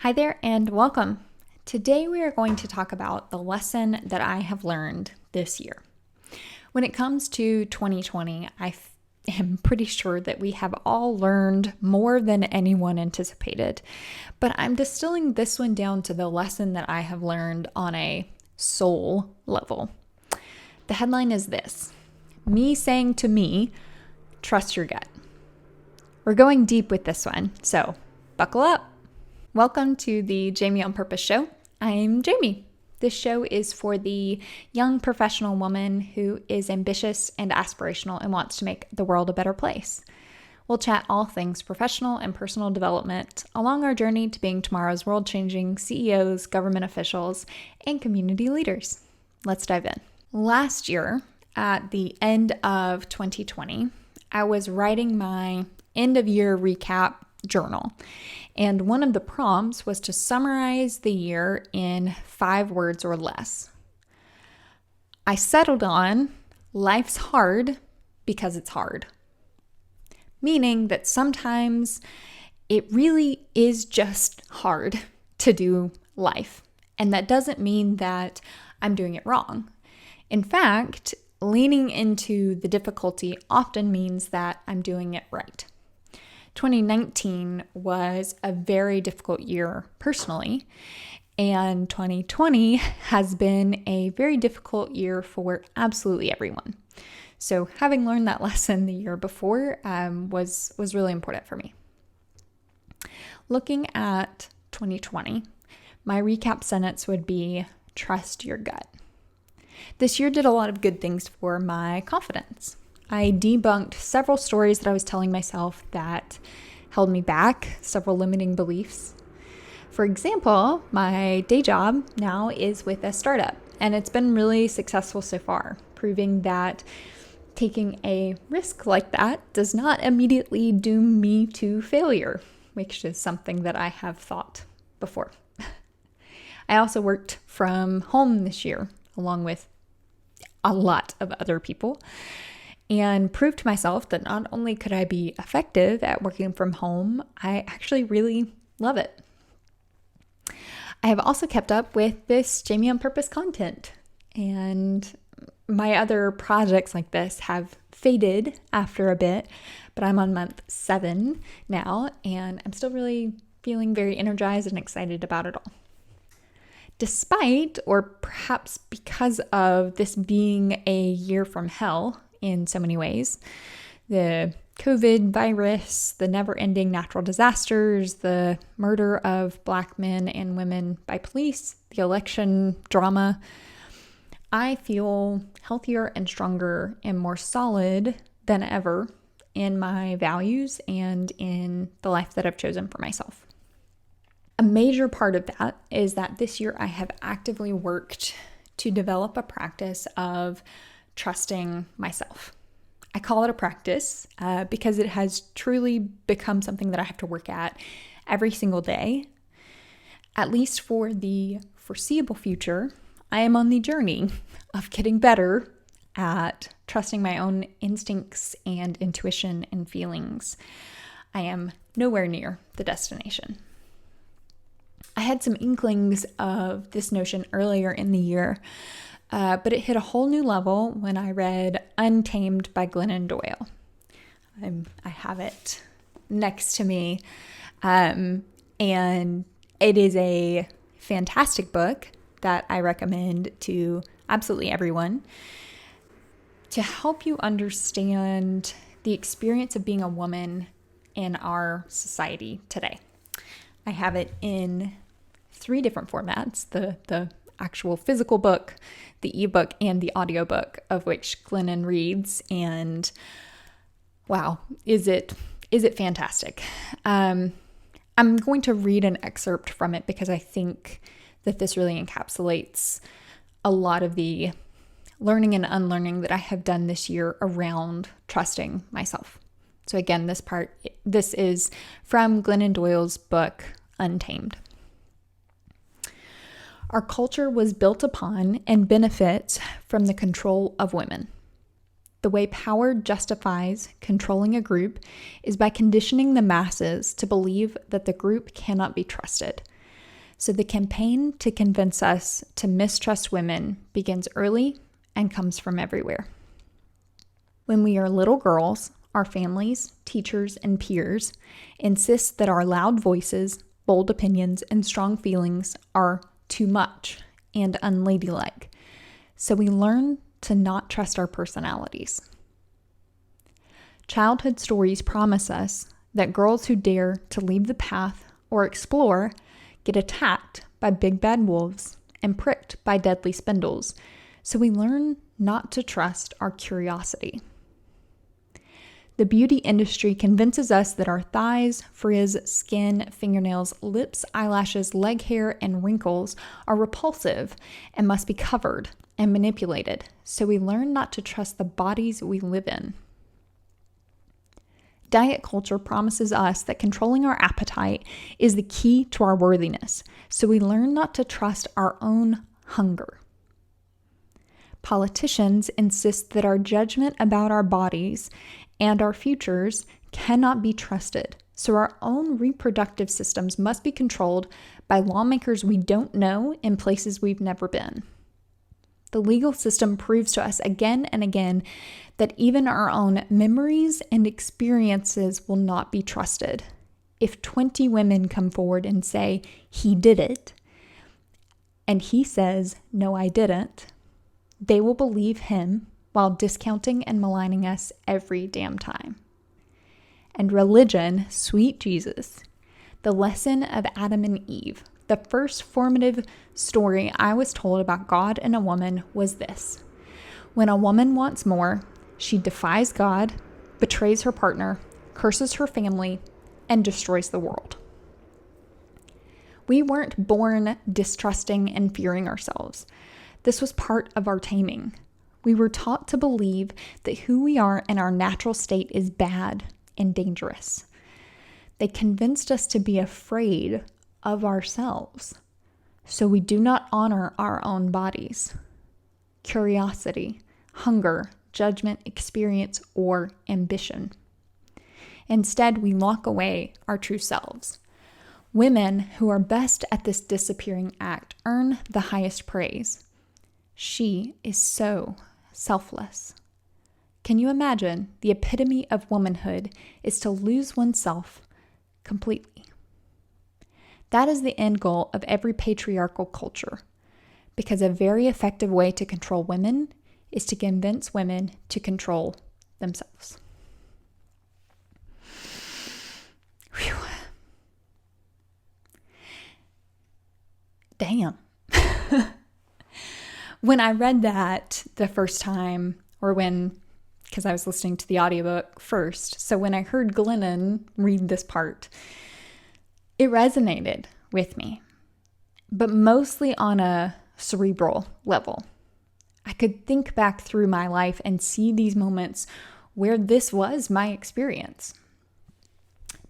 Hi there and welcome. Today we are going to talk about the lesson that I have learned this year. When it comes to 2020, I am pretty sure that we have all learned more than anyone anticipated, but I'm distilling this one down to the lesson that I have learned on a soul level. The headline is this: me saying to me, trust your gut. We're going deep with this one, so buckle up. Welcome to the Jamie on Purpose show. I'm Jamie. This show is for the young professional woman who is ambitious and aspirational and wants to make the world a better place. We'll chat all things professional and personal development along our journey to being tomorrow's world-changing CEOs, government officials, and community leaders. Let's dive in. Last year, at the end of 2020, I was writing my end-of-year recap journal. And one of the prompts was to summarize the year in 5 words or less. I settled on life's hard because it's hard. Meaning that sometimes it really is just hard to do life. And that doesn't mean that I'm doing it wrong. In fact, leaning into the difficulty often means that I'm doing it right. 2019 was a very difficult year personally, and 2020 has been a very difficult year for absolutely everyone. So having learned that lesson the year before was really important for me. Looking at 2020, my recap sentence would be, trust your gut. This year did a lot of good things for my confidence. I debunked several stories that I was telling myself that held me back, several limiting beliefs. For example, my day job now is with a startup, and it's been really successful so far, proving that taking a risk like that does not immediately doom me to failure, which is something that I have thought before. I also worked from home this year, along with a lot of other people, and proved to myself that not only could I be effective at working from home, I actually really love it. I have also kept up with this Jamie on Purpose content, and my other projects like this have faded after a bit, but I'm on month 7 now, and I'm still really feeling very energized and excited about it all. Despite, or perhaps because of this being a year from hell, in so many ways, the COVID virus, the never-ending natural disasters, the murder of Black men and women by police, the election drama, I feel healthier and stronger and more solid than ever in my values and in the life that I've chosen for myself. A major part of that is that this year I have actively worked to develop a practice of trusting myself. I call it a practice because it has truly become something that I have to work at every single day. At least for the foreseeable future, I am on the journey of getting better at trusting my own instincts and intuition and feelings. I am nowhere near the destination. I had some inklings of this notion earlier in the year, but it hit a whole new level when I read Untamed by Glennon Doyle. I have it next to me, and it is a fantastic book that I recommend to absolutely everyone to help you understand the experience of being a woman in our society today. I have it in 3 different formats, the actual physical book, the ebook, and the audiobook, of which Glennon reads, and wow, is it fantastic. I'm going to read an excerpt from it because I think that this really encapsulates a lot of the learning and unlearning that I have done this year around trusting myself. So again, this is from Glennon Doyle's book, Untamed. Our culture was built upon and benefits from the control of women. The way power justifies controlling a group is by conditioning the masses to believe that the group cannot be trusted, So the campaign to convince us to mistrust women begins early and comes from everywhere. When we are little girls, our families, teachers, and peers insist that our loud voices, bold opinions, and strong feelings are too much and unladylike. So we learn to not trust our personalities. Childhood stories promise us that girls who dare to leave the path or explore get attacked by big bad wolves and pricked by deadly spindles. So we learn not to trust our curiosity. The beauty industry convinces us that our thighs, frizz, skin, fingernails, lips, eyelashes, leg hair, and wrinkles are repulsive and must be covered and manipulated, so we learn not to trust the bodies we live in. Diet culture promises us that controlling our appetite is the key to our worthiness, so we learn not to trust our own hunger. Politicians insist that our judgment about our bodies and our futures cannot be trusted, so our own reproductive systems must be controlled by lawmakers we don't know in places we've never been. The legal system proves to us again and again that even our own memories and experiences will not be trusted. If 20 women come forward and say, "He did it," and he says, "No, I didn't," they will believe him while discounting and maligning us every damn time. And religion, sweet Jesus, the lesson of Adam and Eve, the first formative story I was told about God and a woman was this: when a woman wants more, she defies God, betrays her partner, curses her family, and destroys the world. We weren't born distrusting and fearing ourselves. This was part of our taming. We were taught to believe that who we are in our natural state is bad and dangerous. They convinced us to be afraid of ourselves, so we do not honor our own bodies. Curiosity, hunger, judgment, experience, or ambition. Instead, we lock away our true selves. Women who are best at this disappearing act earn the highest praise. She is so selfless. Can you imagine the epitome of womanhood is to lose oneself completely? That is the end goal of every patriarchal culture, because a very effective way to control women is to convince women to control themselves. Whew. Damn. When I read that the first time, because I was listening to the audiobook first, so when I heard Glennon read this part, it resonated with me, but mostly on a cerebral level. I could think back through my life and see these moments where this was my experience.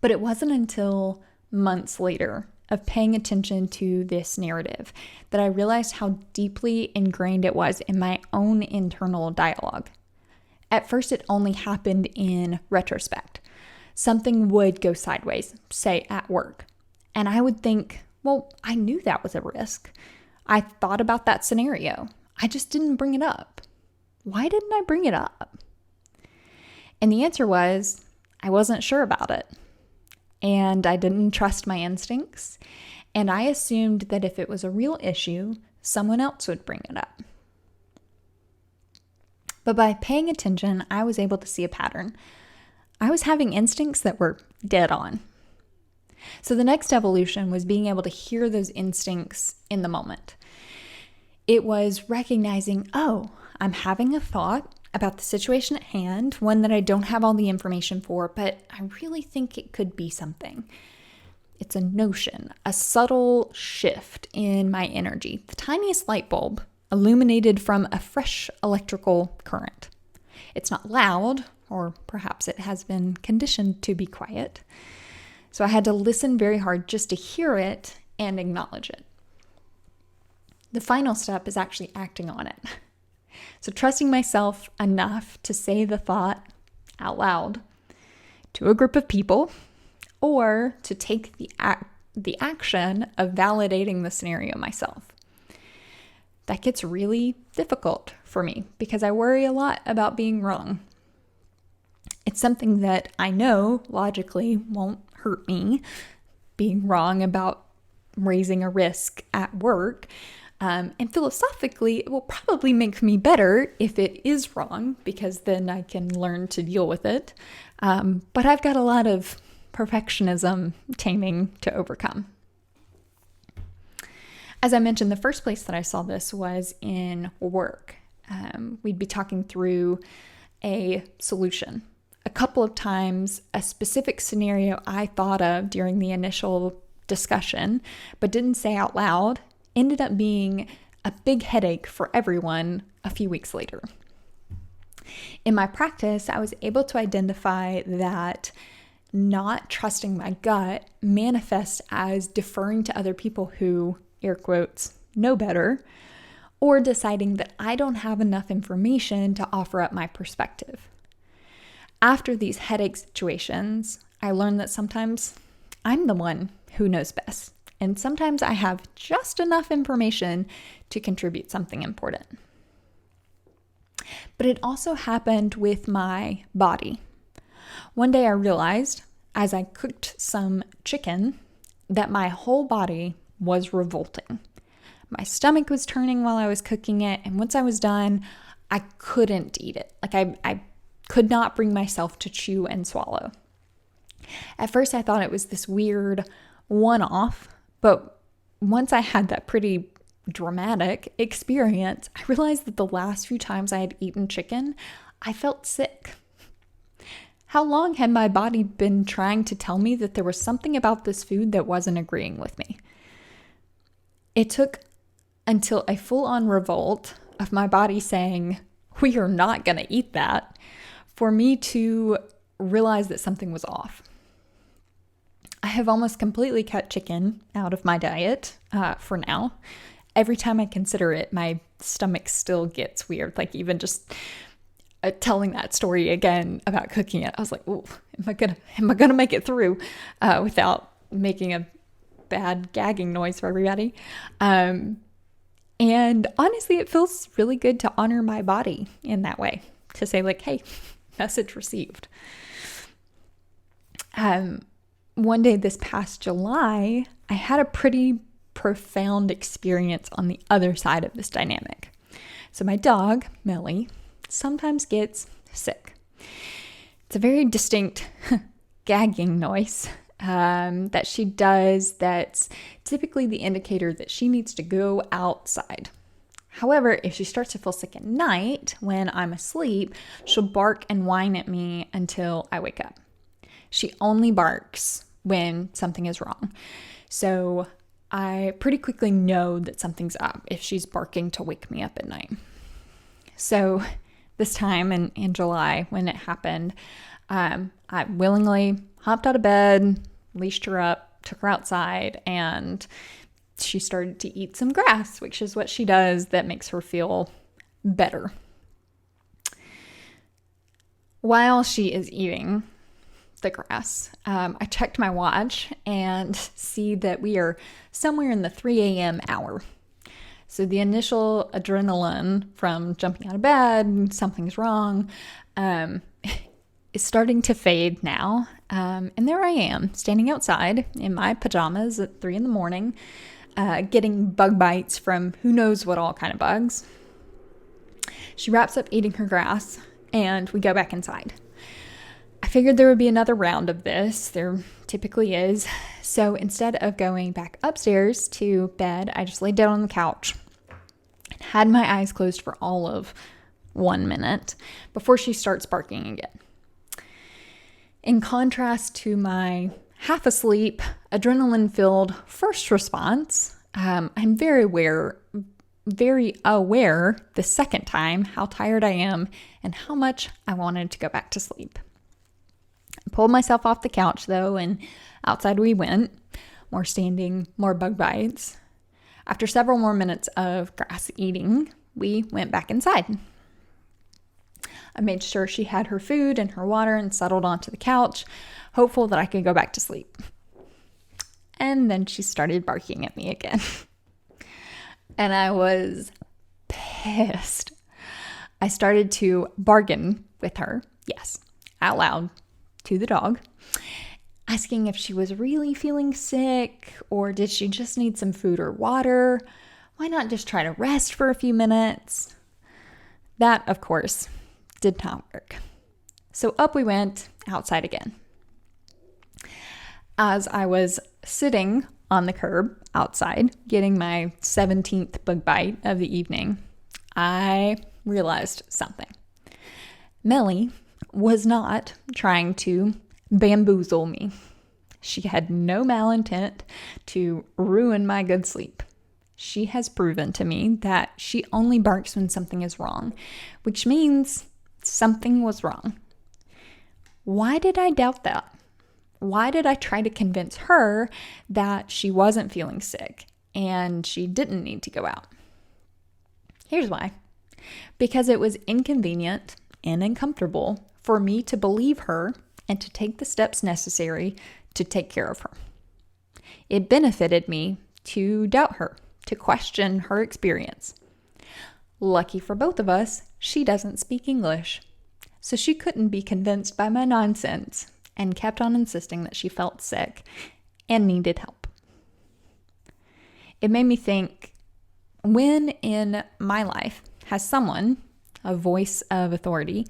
But it wasn't until months later of paying attention to this narrative that I realized how deeply ingrained it was in my own internal dialogue. At first, it only happened in retrospect. Something would go sideways, say at work, and I would think, well, I knew that was a risk. I thought about that scenario. I just didn't bring it up. Why didn't I bring it up? And the answer was, I wasn't sure about it. And I didn't trust my instincts. And I assumed that if it was a real issue, someone else would bring it up. But by paying attention, I was able to see a pattern. I was having instincts that were dead on. So the next evolution was being able to hear those instincts in the moment. It was recognizing, oh, I'm having a thought about the situation at hand, one that I don't have all the information for, but I really think it could be something. It's a notion, a subtle shift in my energy, the tiniest light bulb illuminated from a fresh electrical current. It's not loud, or perhaps it has been conditioned to be quiet. So I had to listen very hard just to hear it and acknowledge it. The final step is actually acting on it. So trusting myself enough to say the thought out loud to a group of people, or to take the the action of validating the scenario myself. That gets really difficult for me because I worry a lot about being wrong. It's something that I know logically won't hurt me, being wrong about raising a risk at work. And philosophically, it will probably make me better if it is wrong, because then I can learn to deal with it. But I've got a lot of perfectionism taming to overcome. As I mentioned, the first place that I saw this was in work. We'd be talking through a solution. A couple of times, a specific scenario I thought of during the initial discussion, but didn't say out loud, ended up being a big headache for everyone a few weeks later. In my practice, I was able to identify that not trusting my gut manifests as deferring to other people who, air quotes, know better, or deciding that I don't have enough information to offer up my perspective. After these headache situations, I learned that sometimes I'm the one who knows best. And sometimes I have just enough information to contribute something important. But it also happened with my body. One day I realized, as I cooked some chicken, that my whole body was revolting. My stomach was turning while I was cooking it, and once I was done, I couldn't eat it. I could not bring myself to chew and swallow. At first I thought it was this weird one-off, but once I had that pretty dramatic experience, I realized that the last few times I had eaten chicken, I felt sick. How long had my body been trying to tell me that there was something about this food that wasn't agreeing with me? It took until a full-on revolt of my body saying, "We are not going to eat that," for me to realize that something was off. I have almost completely cut chicken out of my diet for now. Every time I consider it, my stomach still gets weird. Like even just telling that story again about cooking it, I was like, "Ooh, am I gonna make it through without making a bad gagging noise for everybody?" And honestly, it feels really good to honor my body in that way, to say like, "Hey, message received." One day this past July, I had a pretty profound experience on the other side of this dynamic. So my dog, Melly, sometimes gets sick. It's a very distinct gagging noise that she does that's typically the indicator that she needs to go outside. However, if she starts to feel sick at night when I'm asleep, she'll bark and whine at me until I wake up. She only barks when something is wrong. So I pretty quickly know that something's up if she's barking to wake me up at night. So this time in July when it happened, I willingly hopped out of bed, leashed her up, took her outside, and she started to eat some grass, which is what she does that makes her feel better. While she is eating the grass, I checked my watch and see that we are somewhere in the 3 a.m. hour. So the initial adrenaline from jumping out of bed, something's wrong, is starting to fade now. And there I am, standing outside in my pajamas at 3 a.m, getting bug bites from who knows what all kind of bugs. She wraps up eating her grass, and we go back inside. I figured there would be another round of this. There typically is. So instead of going back upstairs to bed, I just laid down on the couch and had my eyes closed for all of 1 minute before she starts barking again. In contrast to my half asleep, adrenaline-filled first response, I'm very aware the second time how tired I am and how much I wanted to go back to sleep. I pulled myself off the couch though, and outside we went. More standing, more bug bites. After several more minutes of grass eating, we went back inside. I made sure she had her food and her water and settled onto the couch, hopeful that I could go back to sleep. And then she started barking at me again. And I was pissed. I started to bargain with her, yes, out loud, to the dog, asking if she was really feeling sick or did she just need some food or water? Why not just try to rest for a few minutes? That, of course, did not work. So up we went outside again. As I was sitting on the curb outside, getting my 17th bug bite of the evening, I realized something. Melly was not trying to bamboozle me. She had no malintent to ruin my good sleep. She has proven to me that she only barks when something is wrong, which means something was wrong. Why did I doubt that? Why did I try to convince her that she wasn't feeling sick and she didn't need to go out? Here's why. Because it was inconvenient and uncomfortable for me to believe her and to take the steps necessary to take care of her. It benefited me to doubt her, to question her experience. Lucky for both of us, she doesn't speak English, so she couldn't be convinced by my nonsense and kept on insisting that she felt sick and needed help. It made me think, when in my life has someone, a voice of authority,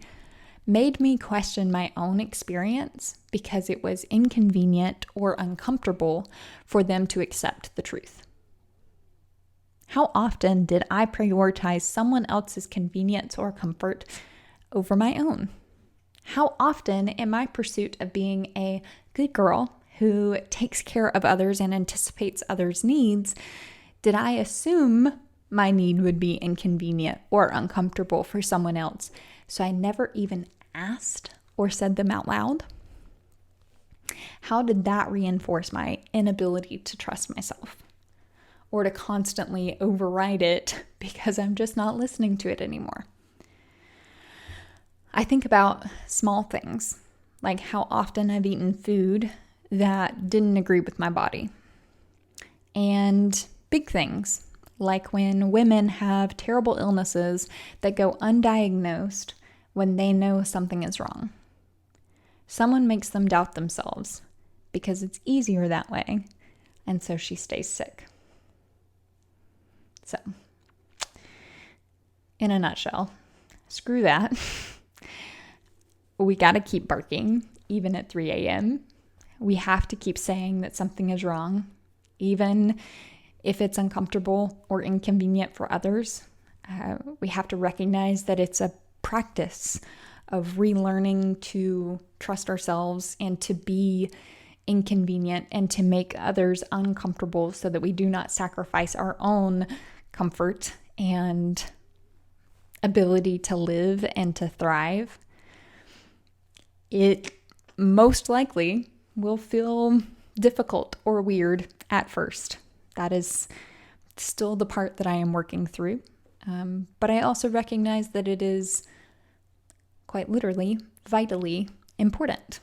made me question my own experience because it was inconvenient or uncomfortable for them to accept the truth? How often did I prioritize someone else's convenience or comfort over my own? How often, in my pursuit of being a good girl who takes care of others and anticipates others' needs, did I assume my need would be inconvenient or uncomfortable for someone else, so I never even asked or said them out loud? How did that reinforce my inability to trust myself or to constantly override it because I'm just not listening to it anymore? I think about small things, like how often I've eaten food that didn't agree with my body, and big things, like when women have terrible illnesses that go undiagnosed when they know something is wrong. Someone makes them doubt themselves because it's easier that way, and so she stays sick. So, in a nutshell, screw that. We got to keep barking, even at 3 a.m. We have to keep saying that something is wrong, even if it's uncomfortable or inconvenient for others. We have to recognize that it's a practice of relearning to trust ourselves and to be inconvenient and to make others uncomfortable so that we do not sacrifice our own comfort and ability to live and to thrive. It most likely will feel difficult or weird at first. That is still the part that I am working through. But I also recognize that it is quite literally, vitally important.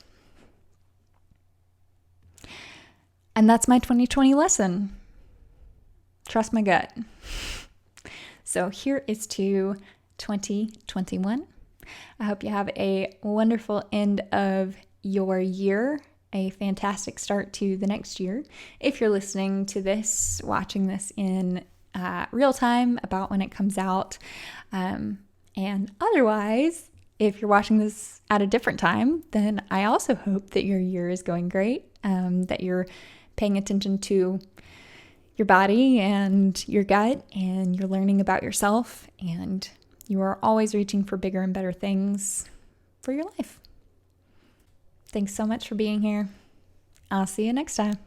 And that's my 2020 lesson. Trust my gut. So here is to 2021. I hope you have a wonderful end of your year, a fantastic start to the next year. If you're listening to this, watching this in real time about when it comes out, and otherwise, if you're watching this at a different time, then I also hope that your year is going great, that you're paying attention to your body and your gut, and you're learning about yourself, and you are always reaching for bigger and better things for your life. Thanks so much for being here. I'll see you next time.